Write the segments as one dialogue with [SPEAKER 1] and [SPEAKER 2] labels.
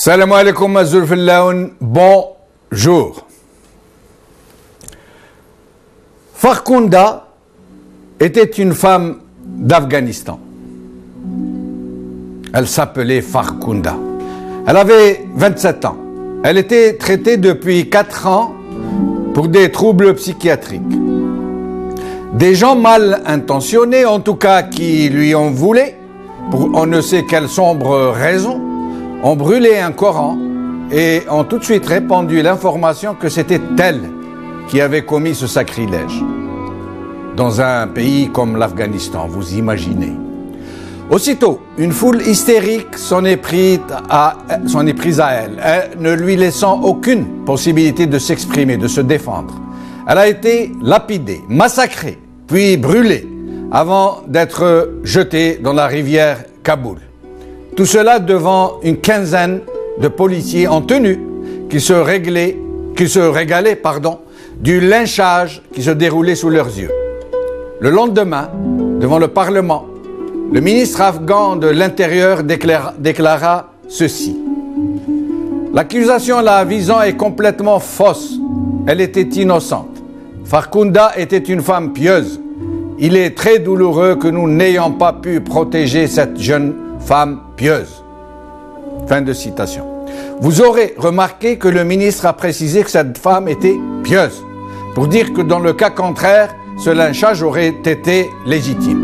[SPEAKER 1] Salam alaikum Azul Fillaoun, bonjour. Farkhunda était une femme d'Afghanistan. Elle s'appelait Farkhunda. Elle avait 27 ans. Elle était traitée depuis 4 ans pour des troubles psychiatriques. Des gens mal intentionnés, en tout cas qui lui en voulaient, pour on ne sait quelle sombre raison, ont brûlé un Coran et ont tout de suite répandu l'information que c'était elle qui avait commis ce sacrilège. Dans un pays comme l'Afghanistan, vous imaginez. Aussitôt, une foule hystérique s'en est prise à elle, ne lui laissant aucune possibilité de s'exprimer, de se défendre. Elle a été lapidée, massacrée, puis brûlée, avant d'être jetée dans la rivière Kaboul. Tout cela devant une quinzaine de policiers en tenue qui se régalaient du lynchage qui se déroulait sous leurs yeux. Le lendemain, devant le Parlement, le ministre afghan de l'Intérieur déclara ceci. L'accusation la visant est complètement fausse. Elle était innocente. Farkhunda était une femme pieuse. Il est très douloureux que nous n'ayons pas pu protéger cette jeune femme pieuse. Fin de citation. Vous aurez remarqué que le ministre a précisé que cette femme était pieuse, pour dire que dans le cas contraire, ce lynchage aurait été légitime.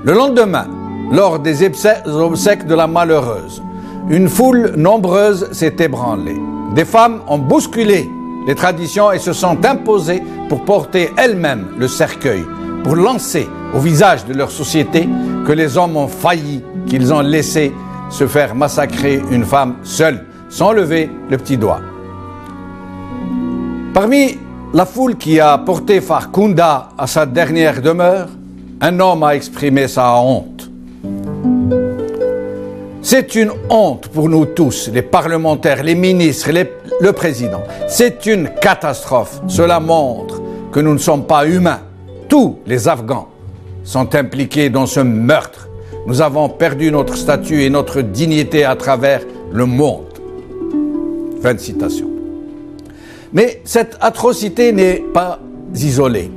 [SPEAKER 1] Le lendemain, lors des obsèques de la malheureuse, une foule nombreuse s'est ébranlée. Des femmes ont bousculé les traditions et se sont imposées pour porter elles-mêmes le cercueil, pour lancer au visage de leur société que les hommes ont failli, qu'ils ont laissé se faire massacrer une femme seule, sans lever le petit doigt. Parmi la foule qui a porté Farkhunda à sa dernière demeure, un homme a exprimé sa honte. C'est une honte pour nous tous, les parlementaires, les ministres, le président. C'est une catastrophe. Cela montre que nous ne sommes pas humains. Tous les Afghans sont impliqués dans ce meurtre. Nous avons perdu notre statut et notre dignité à travers le monde. Fin de citation. Mais cette atrocité n'est pas isolée.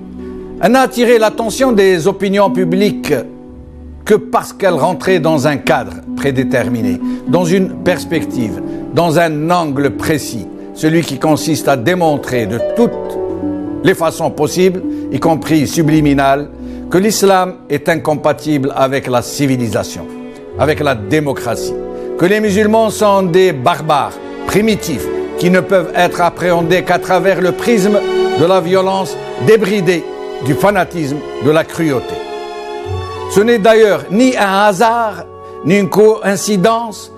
[SPEAKER 1] Elle n'a attiré l'attention des opinions publiques que parce qu'elle rentrait dans un cadre prédéterminé, dans une perspective, dans un angle précis, celui qui consiste à démontrer de toutes les façons possibles, y compris subliminales, que l'islam est incompatible avec la civilisation, avec la démocratie, que les musulmans sont des barbares primitifs qui ne peuvent être appréhendés qu'à travers le prisme de la violence débridée, du fanatisme, de la cruauté. Ce n'est d'ailleurs ni un hasard, ni une coïncidence,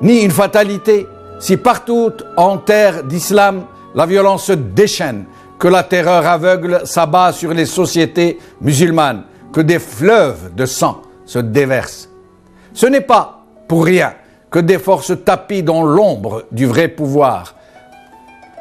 [SPEAKER 1] ni une fatalité, si partout en terre d'islam, la violence se déchaîne, que la terreur aveugle s'abat sur les sociétés musulmanes, que des fleuves de sang se déversent. Ce n'est pas pour rien que des forces tapis dans l'ombre du vrai pouvoir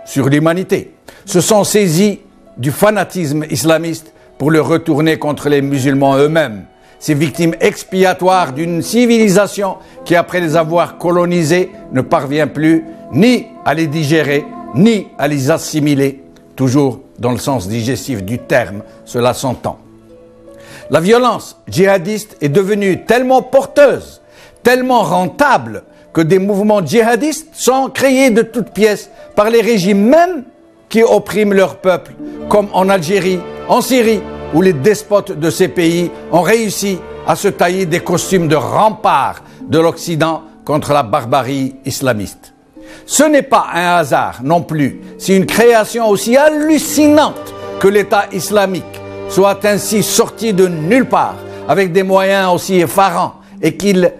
[SPEAKER 1] sur l'humanité se sont saisies du fanatisme islamiste pour le retourner contre les musulmans eux-mêmes, ces victimes expiatoires d'une civilisation qui, après les avoir colonisés, ne parvient plus ni à les digérer, ni à les assimiler, toujours dans le sens digestif du terme, cela s'entend. La violence djihadiste est devenue tellement porteuse, tellement rentable, que des mouvements djihadistes sont créés de toutes pièces par les régimes mêmes qui oppriment leur peuple, comme en Algérie, en Syrie, où les despotes de ces pays ont réussi à se tailler des costumes de rempart de l'Occident contre la barbarie islamiste. Ce n'est pas un hasard non plus si une création aussi hallucinante que l'État islamique soit ainsi sorti de nulle part avec des moyens aussi effarants et qu'il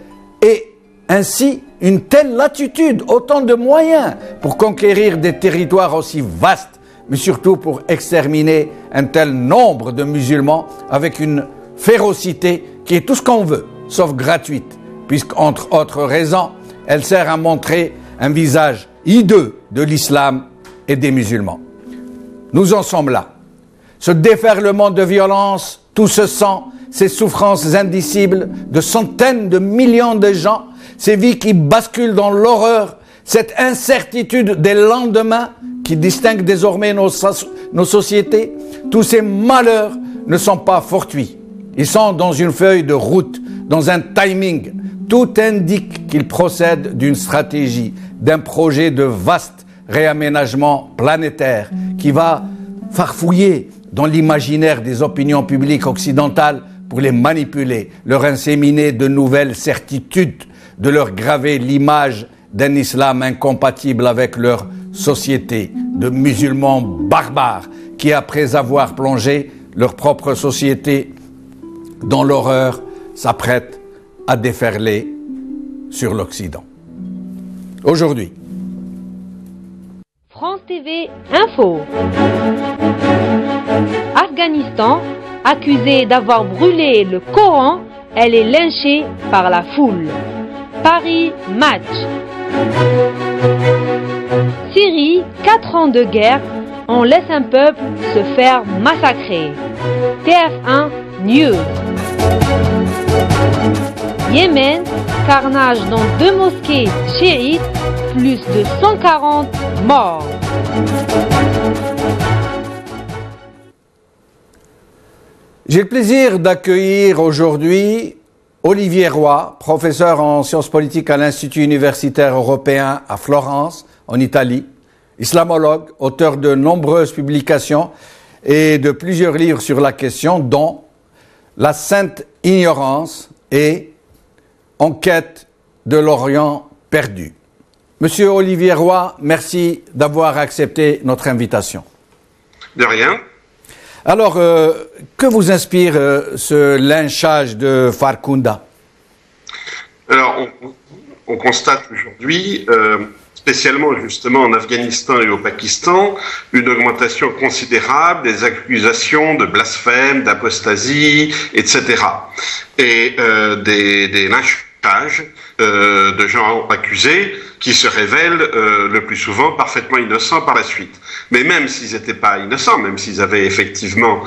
[SPEAKER 1] ait ainsi une telle latitude, autant de moyens pour conquérir des territoires aussi vastes, mais surtout pour exterminer un tel nombre de musulmans avec une férocité qui est tout ce qu'on veut, sauf gratuite, puisqu'entre autres raisons, elle sert à montrer un visage hideux de l'islam et des musulmans. Nous en sommes là. Ce déferlement de violence, tout ce sang ces souffrances indicibles de centaines de millions de gens, ces vies qui basculent dans l'horreur, cette incertitude des lendemains qui distingue désormais nos sociétés, tous ces malheurs ne sont pas fortuits. Ils sont dans une feuille de route, dans un timing. Tout indique qu'ils procèdent d'une stratégie, d'un projet de vaste réaménagement planétaire qui va farfouiller dans l'imaginaire des opinions publiques occidentales pour les manipuler, leur inséminer de nouvelles certitudes, de leur graver l'image d'un islam incompatible avec leur société, de musulmans barbares qui, après avoir plongé leur propre société dans l'horreur, s'apprêtent à déferler sur l'Occident. Aujourd'hui,
[SPEAKER 2] France TV Info. Afghanistan, accusée d'avoir brûlé le Coran, elle est lynchée par la foule. Paris Match. Syrie, 4 ans de guerre, on laisse un peuple se faire massacrer. TF1 News. Yémen, carnage dans 2 mosquées chiites, plus de 140 morts.
[SPEAKER 1] J'ai le plaisir d'accueillir aujourd'hui Olivier Roy, professeur en sciences politiques à l'Institut universitaire européen à Florence, en Italie, islamologue, auteur de nombreuses publications et de plusieurs livres sur la question, dont La Sainte Ignorance et Enquête de l'Orient perdu. Monsieur Olivier Roy, merci d'avoir accepté notre invitation.
[SPEAKER 3] De rien.
[SPEAKER 1] Alors, que vous inspire ce lynchage de Farkhunda?
[SPEAKER 3] Alors, on constate aujourd'hui, spécialement justement en Afghanistan et au Pakistan, une augmentation considérable des accusations de blasphème, d'apostasie, etc. Et des lynchages de gens accusés qui se révèlent le plus souvent parfaitement innocents par la suite. Mais même s'ils n'étaient pas innocents, même s'ils avaient effectivement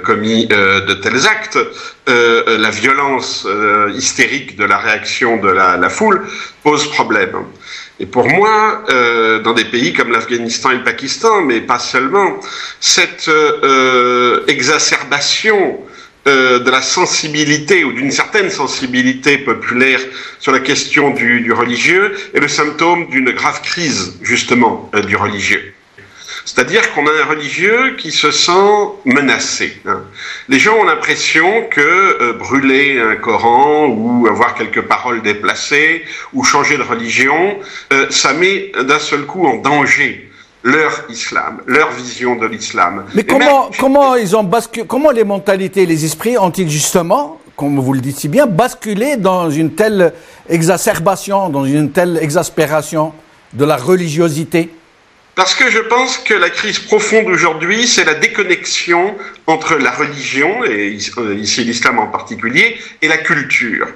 [SPEAKER 3] commis de tels actes, la violence hystérique de la réaction de la foule pose problème. Et pour moi, dans des pays comme l'Afghanistan et le Pakistan, mais pas seulement, cette exacerbation de la sensibilité ou d'une certaine sensibilité populaire sur la question du religieux est le symptôme d'une grave crise, justement, du religieux. C'est-à-dire qu'on a un religieux qui se sent menacé. Les gens ont l'impression que brûler un Coran ou avoir quelques paroles déplacées ou changer de religion, ça met d'un seul coup en danger leur islam, leur vision de l'islam.
[SPEAKER 1] Mais comment ils ont basculé, comment les mentalités, les esprits ont-ils justement, comme vous le dites si bien, basculé dans une telle exacerbation, dans une telle exaspération de la religiosité?
[SPEAKER 3] Parce que je pense que la crise profonde aujourd'hui, c'est la déconnexion entre la religion, et ici l'islam en particulier, et la culture.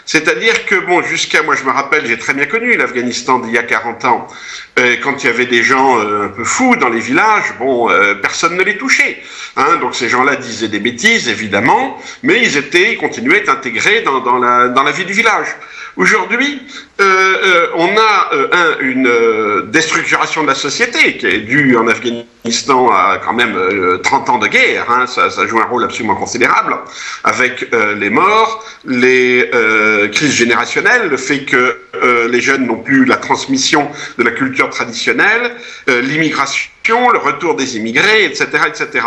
[SPEAKER 3] C'est-à-dire que, bon, moi je me rappelle, j'ai très bien connu l'Afghanistan d'il y a 40 ans, quand il y avait des gens un peu fous dans les villages, bon, personne ne les touchait. Donc ces gens-là disaient des bêtises, évidemment, mais ils continuaient à être intégrés dans la vie du village. Aujourd'hui, on a une déstructuration de la société qui est due en Afghanistan à quand même 30 ans de guerre. Ça joue un rôle absolument considérable, avec les morts, les crises générationnelles, le fait que les jeunes n'ont plus la transmission de la culture traditionnelle, l'immigration, le retour des immigrés, etc., etc.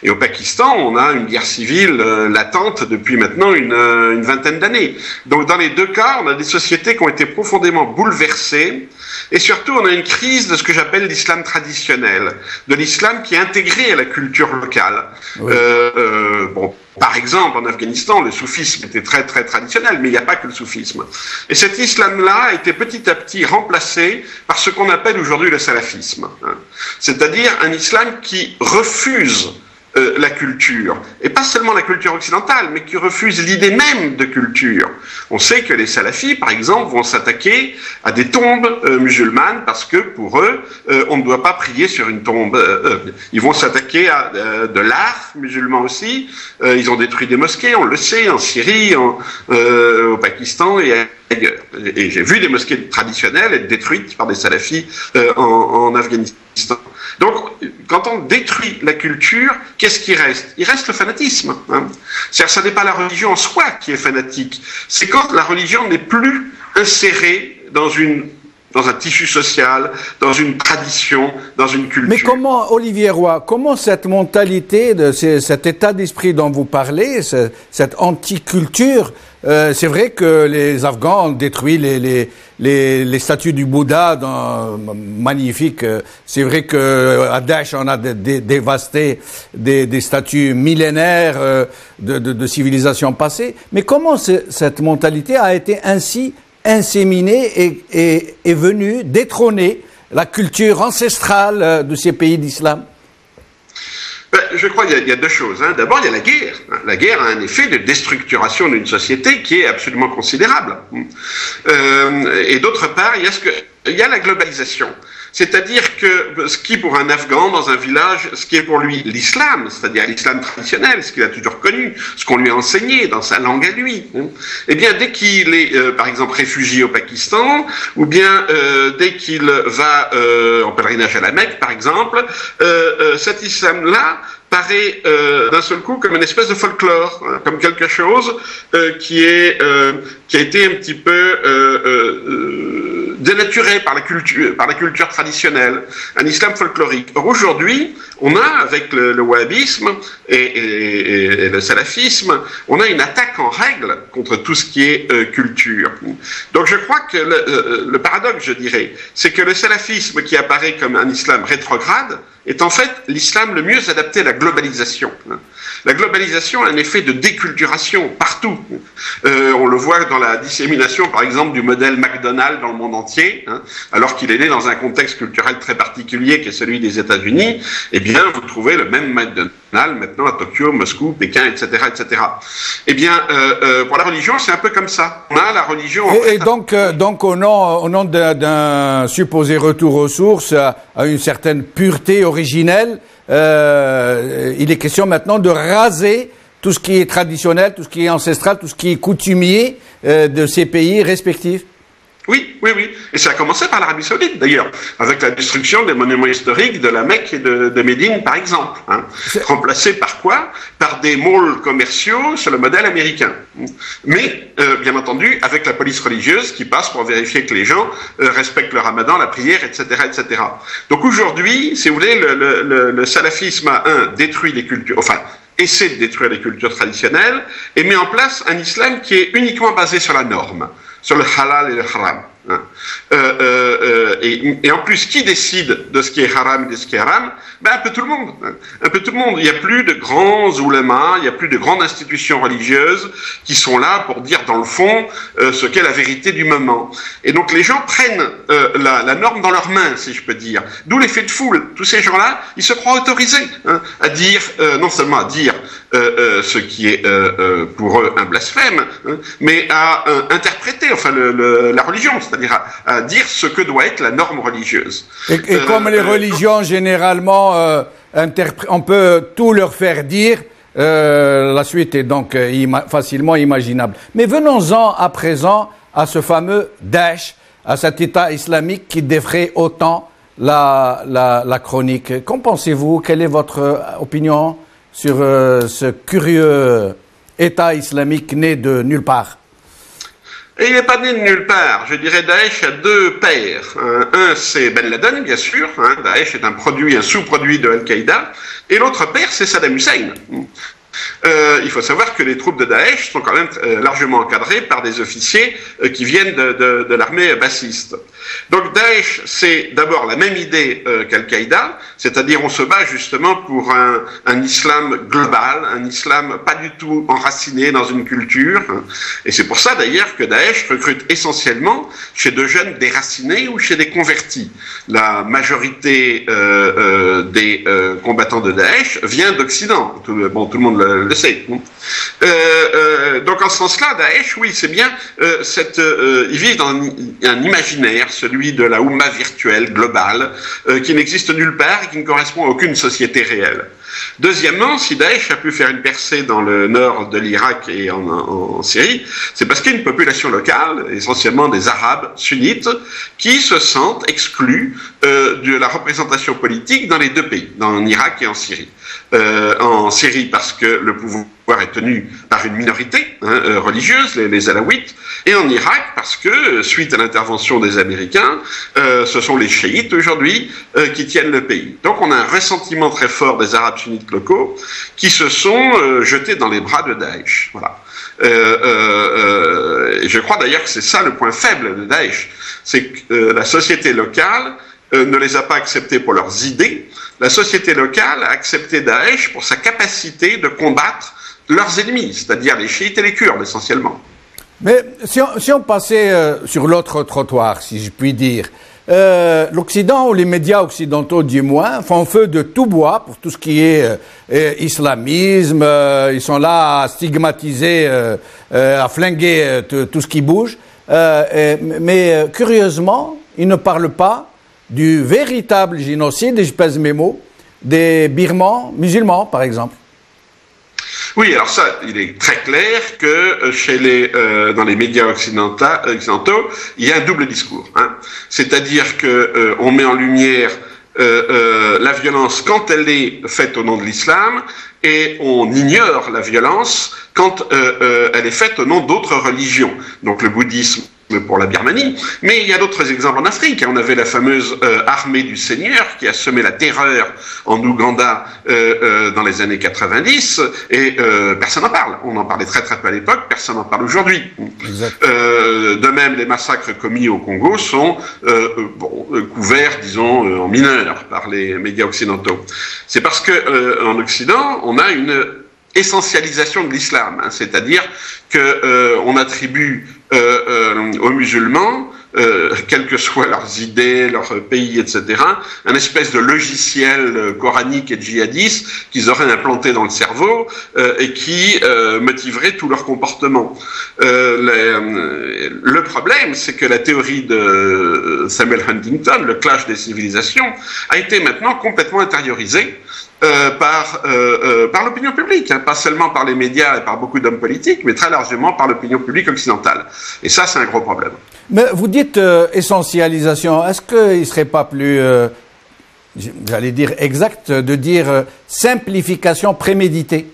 [SPEAKER 3] Et au Pakistan, on a une guerre civile latente depuis maintenant une vingtaine d'années. Donc dans les deux cas, on a des sociétés qui ont été profondément bouleversées, et surtout on a une crise de ce que j'appelle l'islam traditionnel, de l'islam qui est intégré à la culture locale. Oui. Par exemple, en Afghanistan, le soufisme était très très traditionnel, mais il n'y a pas que le soufisme. Et cet islam-là a été petit à petit remplacé par ce qu'on appelle aujourd'hui le salafisme. C'est-à-dire un islam qui refuse la culture, et pas seulement la culture occidentale, mais qui refusent l'idée même de culture. On sait que les salafis, par exemple, vont s'attaquer à des tombes musulmanes parce que pour eux, on ne doit pas prier sur une tombe. Ils vont s'attaquer à de l'art musulman aussi. Ils ont détruit des mosquées, on le sait, en Syrie, au Pakistan et ailleurs. Et j'ai vu des mosquées traditionnelles être détruites par des salafis en Afghanistan. Donc, quand on détruit la culture, qu'est-ce qui reste? Il reste le fanatisme. C'est-à-dire, ça n'est pas la religion en soi qui est fanatique. C'est quand la religion n'est plus insérée dans un tissu social, dans une tradition, dans une culture.
[SPEAKER 1] Mais comment, Olivier Roy, comment cette mentalité, cet état d'esprit dont vous parlez, cette anticulture, c'est vrai que les Afghans ont détruit les statues du Bouddha magnifiques. C'est vrai qu'à Daesh, on a dévasté des statues millénaires de civilisations passées. Mais comment cette mentalité a été ainsi inséminée et est venue détrôner la culture ancestrale de ces pays d'islam?
[SPEAKER 3] Je crois qu'il y a deux choses. D'abord, il y a la guerre. La guerre a un effet de déstructuration d'une société qui est absolument considérable. Et d'autre part, il y a la globalisation. C'est-à-dire que ce qui pour un Afghan dans un village, ce qui est pour lui l'islam, c'est-à-dire l'islam traditionnel, ce qu'il a toujours connu, ce qu'on lui a enseigné dans sa langue à lui, eh bien dès qu'il est par exemple réfugié au Pakistan, ou bien dès qu'il va en pèlerinage à la Mecque par exemple, cet islam-là paraît d'un seul coup comme une espèce de folklore, comme quelque chose qui a été un petit peu dénaturé par la culture traditionnelle, un islam folklorique. Or aujourd'hui, on a avec le wahhabisme et le salafisme, on a une attaque en règle contre tout ce qui est culture. Donc je crois que le paradoxe, je dirais, c'est que le salafisme qui apparaît comme un islam rétrograde est en fait l'islam le mieux adapté à la globalisation. La globalisation a un effet de déculturation partout. On le voit dans la dissémination, par exemple, du modèle McDonald's dans le monde entier, alors qu'il est né dans un contexte culturel très particulier qui est celui des États-Unis. Eh bien, vous trouvez le même McDonald's maintenant à Tokyo, Moscou, Pékin, etc., etc. Eh bien, pour la religion, c'est un peu comme ça. On a la religion.
[SPEAKER 1] Et donc, au nom d'un supposé retour aux sources, à une certaine pureté originelle, il est question maintenant de raser tout ce qui est traditionnel, tout ce qui est ancestral, tout ce qui est coutumier de ces pays respectifs.
[SPEAKER 3] Oui. Et ça a commencé par l'Arabie Saoudite, d'ailleurs, avec la destruction des monuments historiques de la Mecque et de Médine, par exemple. Remplacés par quoi? Par des malls commerciaux sur le modèle américain. Mais, bien entendu, avec la police religieuse qui passe pour vérifier que les gens respectent le ramadan, la prière, etc., etc. Donc aujourd'hui, si vous voulez, le salafisme a, détruit les cultures, essaie de détruire les cultures traditionnelles et met en place un islam qui est uniquement basé sur la norme, sur le halal et le haram. Et en plus, qui décide de ce qui est haram et de ce qui est haram? Un peu tout le monde. Un peu tout le monde. Il n'y a plus de grands oulémas, il n'y a plus de grandes institutions religieuses qui sont là pour dire dans le fond ce qu'est la vérité du moment. Et donc les gens prennent la norme dans leurs mains, si je peux dire. D'où l'effet de foule. Tous ces gens-là, ils se croient autorisés à dire, non seulement à dire ce qui est pour eux un blasphème, mais à interpréter la religion, c'est-à-dire à dire ce que doit être la norme religieuse.
[SPEAKER 1] Et comme les religions, généralement, on peut tout leur faire dire, la suite est donc facilement imaginable. Mais venons-en à présent à ce fameux Daesh, à cet État islamique qui défraie autant la chronique. Qu'en pensez-vous? Quelle est votre opinion sur ce curieux État islamique né de nulle part?
[SPEAKER 3] Et il n'est pas né de nulle part. Je dirais Daesh a deux pères. Un, c'est Ben Laden, bien sûr. Daesh est un sous-produit de Al-Qaïda. Et l'autre père, c'est Saddam Hussein. Il faut savoir que les troupes de Daesh sont quand même largement encadrées par des officiers qui viennent de l'armée bassiste. Donc Daesh, c'est d'abord la même idée qu'Al-Qaïda, c'est-à-dire on se bat justement pour un islam global, un islam pas du tout enraciné dans une culture. Et c'est pour ça d'ailleurs que Daesh recrute essentiellement chez de jeunes déracinés ou chez des convertis. La majorité des combattants de Daesh vient d'Occident. Tout le monde le sait. Donc en ce sens-là, Daesh, oui, c'est bien, ils vivent dans un imaginaire, celui de la Oumma virtuelle, globale, qui n'existe nulle part et qui ne correspond à aucune société réelle. Deuxièmement, si Daesh a pu faire une percée dans le nord de l'Irak et en Syrie, c'est parce qu'il y a une population locale, essentiellement des Arabes sunnites, qui se sentent exclus de la représentation politique dans les deux pays, en Irak et en Syrie. En Syrie parce que le pouvoir est tenu par une minorité religieuse, les Alaouites, et en Irak parce que, suite à l'intervention des Américains, ce sont les chiites aujourd'hui qui tiennent le pays. Donc on a un ressentiment très fort des Arabes sunnites locaux qui se sont jetés dans les bras de Daesh. Voilà. Et je crois d'ailleurs que c'est ça le point faible de Daesh, c'est que la société locale ne les a pas acceptés pour leurs idées. La société locale a accepté Daesh pour sa capacité de combattre leurs ennemis, c'est-à-dire les chiites et les Kurdes essentiellement.
[SPEAKER 1] Mais si on passait sur l'autre trottoir, si je puis dire, l'Occident ou les médias occidentaux du moins font feu de tout bois pour tout ce qui est islamisme, ils sont là à stigmatiser, à flinguer tout ce qui bouge, mais curieusement, ils ne parlent pas du véritable génocide, et je pèse mes mots, des Birmans musulmans, par exemple.
[SPEAKER 3] Oui, alors ça, il est très clair que dans les médias occidentaux, il y a un double discours. C'est-à-dire que on met en lumière la violence quand elle est faite au nom de l'islam, et on ignore la violence quand elle est faite au nom d'autres religions. Donc le bouddhisme pour la Birmanie, mais il y a d'autres exemples en Afrique. On avait la fameuse armée du Seigneur qui a semé la terreur en Ouganda dans les années 90, et personne n'en parle. On en parlait très très peu à l'époque, personne n'en parle aujourd'hui. De même, les massacres commis au Congo sont couverts, disons, en mineur par les médias occidentaux. C'est parce que en Occident, on a une essentialisation de l'islam, c'est-à-dire que on attribue aux musulmans, quelles que soient leurs idées, leur pays, etc., un espèce de logiciel coranique et djihadiste qu'ils auraient implanté dans le cerveau et qui motiverait tout leur comportement. Le problème, c'est que la théorie de Samuel Huntington, le clash des civilisations, a été maintenant complètement intériorisée par l'opinion publique, pas seulement par les médias et par beaucoup d'hommes politiques, mais très largement par l'opinion publique occidentale. Et ça, c'est un gros problème.
[SPEAKER 1] Mais vous dites essentialisation. Est-ce qu'il ne serait pas plus, j'allais dire exact, de dire simplification préméditée?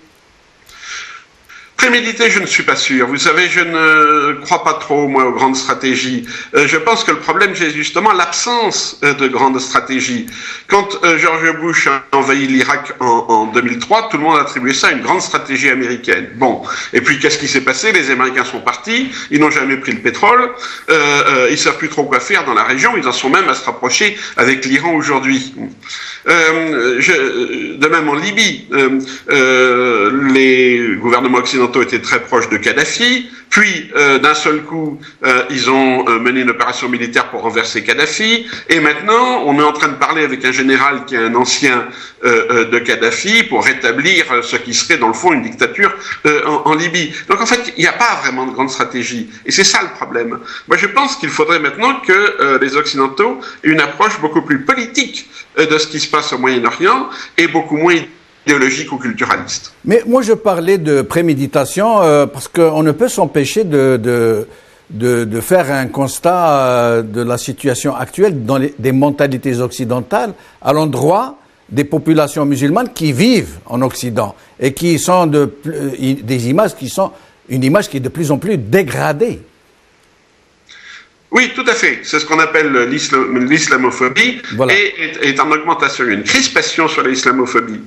[SPEAKER 3] Prémédité, je ne suis pas sûr. Vous savez, je ne crois pas trop, moi, aux grandes stratégies. Je pense que le problème, c'est justement l'absence de grandes stratégies. Quand George Bush a envahi l'Irak en 2003, tout le monde a attribué ça à une grande stratégie américaine. Bon. Et puis, qu'est-ce qui s'est passé? Les Américains sont partis, ils n'ont jamais pris le pétrole, ils savent plus trop quoi faire dans la région, ils en sont même à se rapprocher avec l'Iran aujourd'hui. De même en Libye, les gouvernements occidentaux étaient très proches de Kadhafi, puis d'un seul coup ils ont mené une opération militaire pour renverser Kadhafi, et maintenant on est en train de parler avec un général qui est un ancien de Kadhafi pour rétablir ce qui serait dans le fond une dictature en Libye. Donc en fait il n'y a pas vraiment de grande stratégie, et c'est ça le problème. Moi je pense qu'il faudrait maintenant que les Occidentaux aient une approche beaucoup plus politique de ce qui se passe au Moyen-Orient et beaucoup moins idéologique ou culturaliste.
[SPEAKER 1] Mais moi je parlais de préméditation parce qu'on ne peut s'empêcher de faire un constat de la situation actuelle dans des mentalités occidentales à l'endroit des populations musulmanes qui vivent en Occident et qui sont des images qui sont une image qui est de plus en plus dégradée.
[SPEAKER 3] Oui, tout à fait. C'est ce qu'on appelle l'islamophobie
[SPEAKER 1] Voilà.
[SPEAKER 3] et est en augmentation. Il y a une crispation sur l'islamophobie,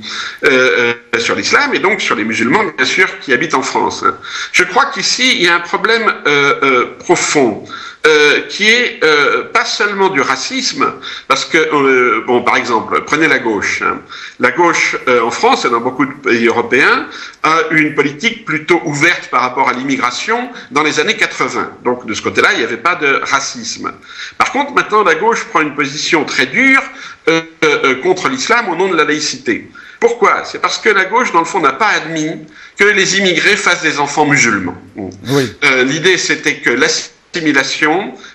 [SPEAKER 3] sur l'islam et donc sur les musulmans, bien sûr, qui habitent en France. Je crois qu'ici, il y a un problème profond. Qui est pas seulement du racisme, parce que, bon, par exemple, prenez la gauche. Hein. La gauche, en France et dans beaucoup de pays européens, a une politique plutôt ouverte par rapport à l'immigration dans les années 80. Donc, de ce côté-là, il n'y avait pas de racisme. Par contre, maintenant, la gauche prend une position très dure contre l'islam au nom de la laïcité. Pourquoi? C'est parce que la gauche, dans le fond, n'a pas admis que les immigrés fassent des enfants musulmans.
[SPEAKER 1] Oui.
[SPEAKER 3] L'idée, c'était que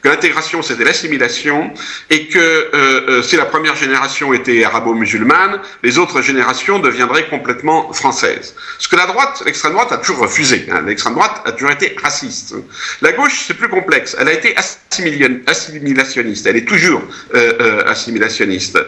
[SPEAKER 3] que l'intégration c'était l'assimilation et que si la première génération était arabo-musulmane, les autres générations deviendraient complètement françaises. Ce que l'extrême droite a toujours refusé. Hein. L'extrême droite a toujours été raciste. La gauche, c'est plus complexe. Elle a été assimilationniste. Elle est toujours assimilationniste.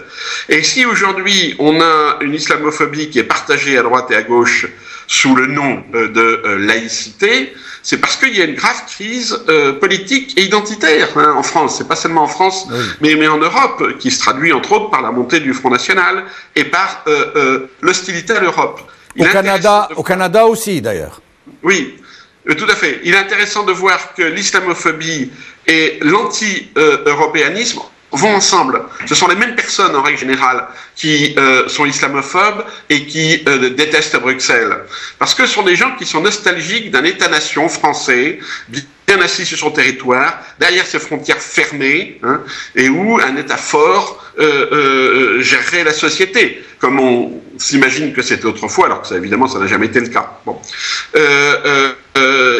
[SPEAKER 3] Et si aujourd'hui on a une islamophobie qui est partagée à droite et à gauche sous le nom de laïcité, c'est parce qu'il y a une grave crise politique et identitaire hein, en France. C'est pas seulement en France, oui. mais en Europe, qui se traduit entre autres par la montée du Front National et par l'hostilité à l'Europe.
[SPEAKER 1] Au Canada aussi, d'ailleurs.
[SPEAKER 3] Oui, tout à fait. Il est intéressant de voir que l'islamophobie et l'anti-européanisme vont ensemble. Ce sont les mêmes personnes, en règle générale, qui sont islamophobes et qui détestent Bruxelles. Parce que ce sont des gens qui sont nostalgiques d'un État-nation français, bien assis sur son territoire, derrière ses frontières fermées, hein, et où un État fort gérerait la société, comme on s'imagine que c'était autrefois, alors que ça, évidemment, ça n'a jamais été le cas. Bon.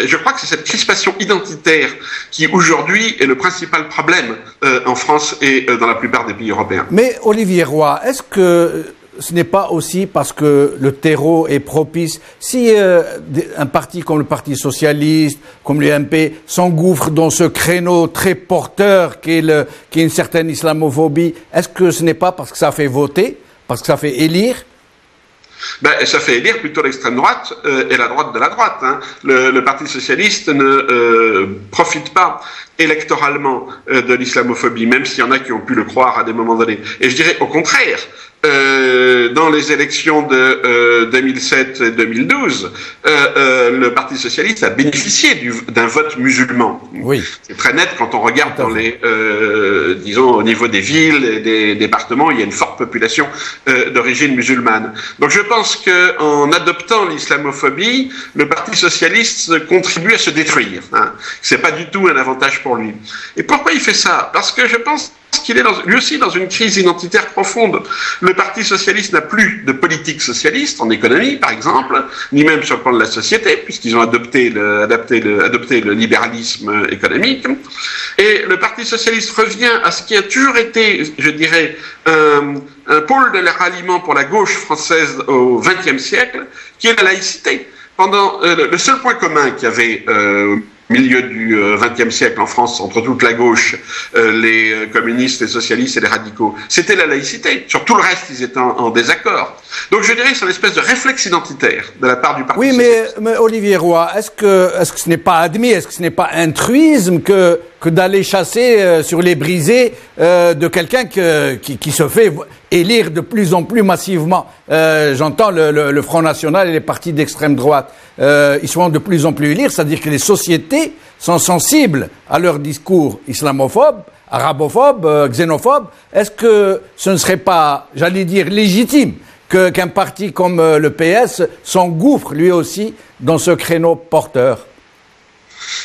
[SPEAKER 3] Je crois que c'est cette crispation identitaire qui, aujourd'hui, est le principal problème en France et dans la plupart des pays européens.
[SPEAKER 1] Mais, Olivier Roy, est-ce que ce n'est pas aussi parce que le terreau est propice? Si un parti comme le Parti Socialiste, comme l'UMP, s'engouffre dans ce créneau très porteur qui est une certaine islamophobie, est-ce que ce n'est pas parce que ça fait voter, parce que ça fait élire?
[SPEAKER 3] Ben, ça fait élire plutôt l'extrême droite et la droite de la droite. Hein. Le Parti socialiste ne profite pas électoralement de l'islamophobie, même s'il y en a qui ont pu le croire à des moments donnés. Et je dirais au contraire, dans les élections de 2007 et 2012, le Parti socialiste a bénéficié d'un vote musulman.
[SPEAKER 1] Oui. C'est
[SPEAKER 3] très net quand on regarde dans les, disons, au niveau des villes et des départements, il y a une forte population d'origine musulmane. Donc je pense qu'en adoptant l'islamophobie, le Parti socialiste contribue à se détruire. Hein. C'est pas du tout un avantage pour lui. Et pourquoi il fait ça? Parce que je pense qu'il est lui aussi dans une crise identitaire profonde. Le Parti socialiste n'a plus de politique socialiste en économie, par exemple, ni même sur le plan de la société, puisqu'ils ont adopté le libéralisme économique. Et le Parti socialiste revient à ce qui a toujours été, je dirais, un pôle de ralliement pour la gauche française au XXe siècle, qui est la laïcité. Pendant le seul point commun qu'il y avait milieu du XXe siècle en France, entre toute la gauche, les communistes, les socialistes et les radicaux, c'était la laïcité. Sur tout le reste, ils étaient en désaccord. Donc je dirais que c'est une espèce de réflexe identitaire de la part du Parti socialiste.
[SPEAKER 1] Oui, mais Olivier Roy, est-ce que ce n'est pas admis, est-ce que ce n'est pas un truisme que d'aller chasser sur les brisées de quelqu'un qui se fait élire de plus en plus massivement? J'entends le Front National et les partis d'extrême droite. Ils sont de plus en plus élire, c'est-à-dire que les sociétés sont sensibles à leur discours islamophobe, arabophobe, xénophobe. Est-ce que ce ne serait pas, j'allais dire, légitime qu'un parti comme le PS s'engouffre lui aussi dans ce créneau porteur?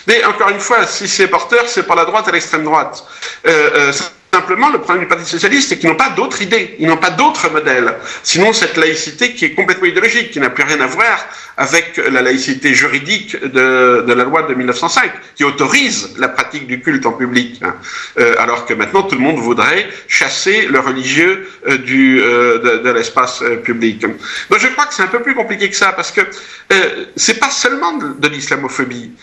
[SPEAKER 3] Mais encore une fois, si c'est porteur, c'est par la droite et l'extrême droite. Simplement, le problème du Parti socialiste, c'est qu'ils n'ont pas d'autres idées, ils n'ont pas d'autres modèles. Sinon, cette laïcité qui est complètement idéologique, qui n'a plus rien à voir avec la laïcité juridique de la loi de 1905, qui autorise la pratique du culte en public, hein, alors que maintenant tout le monde voudrait chasser le religieux de l'espace public. Donc je crois que c'est un peu plus compliqué que ça, parce que c'est pas seulement de l'islamophobie.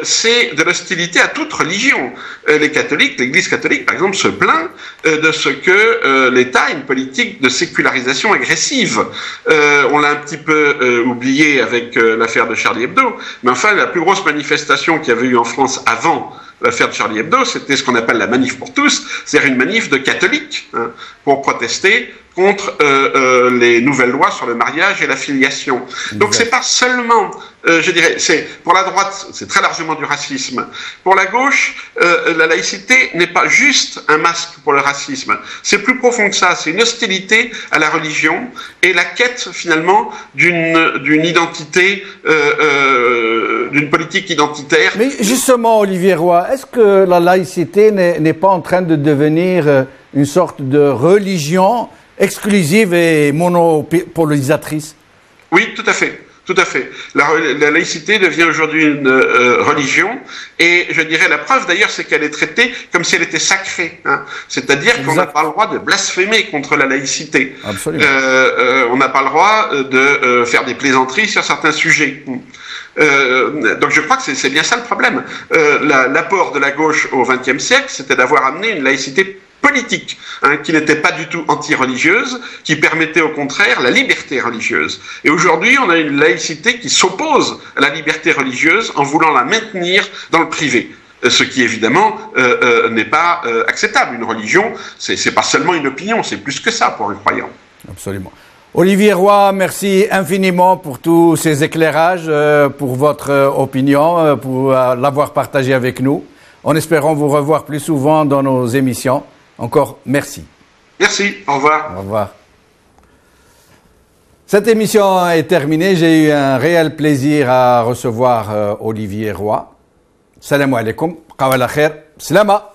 [SPEAKER 3] C'est de l'hostilité à toute religion. Les catholiques, l'Église catholique, par exemple, se plaint de ce que l'État a une politique de sécularisation agressive. On l'a un petit peu oublié avec l'affaire de Charlie Hebdo, mais enfin, la plus grosse manifestation qu'il y avait eu en France avant l'affaire de Charlie Hebdo, c'était ce qu'on appelle la manif pour tous, c'est-à-dire une manif de catholiques pour protester contre les nouvelles lois sur le mariage et la filiation. Donc c'est pas seulement, je dirais, c'est pour la droite, c'est très largement du racisme. Pour la gauche, la laïcité n'est pas juste un masque pour le racisme. C'est plus profond que ça. C'est une hostilité à la religion et la quête finalement d'une identité, d'une politique identitaire.
[SPEAKER 1] Mais justement, Olivier Roy, est-ce que la laïcité n'est pas en train de devenir une sorte de religion exclusive et monopolisatrice?
[SPEAKER 3] Oui, tout à fait. Tout à fait. La laïcité devient aujourd'hui une religion, et je dirais la preuve d'ailleurs, c'est qu'elle est traitée comme si elle était sacrée. Hein. C'est-à-dire qu'on n'a pas le droit de blasphémer contre la laïcité.
[SPEAKER 1] Absolument.
[SPEAKER 3] On n'a pas le droit de faire des plaisanteries sur certains sujets. Donc je crois que c'est bien ça le problème. L'apport de la gauche au XXe siècle, c'était d'avoir amené une laïcité politique, qui n'était pas du tout anti-religieuse, qui permettait au contraire la liberté religieuse. Et aujourd'hui, on a une laïcité qui s'oppose à la liberté religieuse en voulant la maintenir dans le privé. Ce qui évidemment n'est pas acceptable. Une religion, c'est pas seulement une opinion, c'est plus que ça pour un croyant.
[SPEAKER 1] Absolument. Olivier Roy, merci infiniment pour tous ces éclairages, pour votre opinion, pour l'avoir partagé avec nous. En espérant vous revoir plus souvent dans nos émissions. Encore merci.
[SPEAKER 3] Merci, au revoir.
[SPEAKER 1] Au revoir. Cette émission est terminée. J'ai eu un réel plaisir à recevoir Olivier Roy. Salam alaikum. Qawala khair. Slama.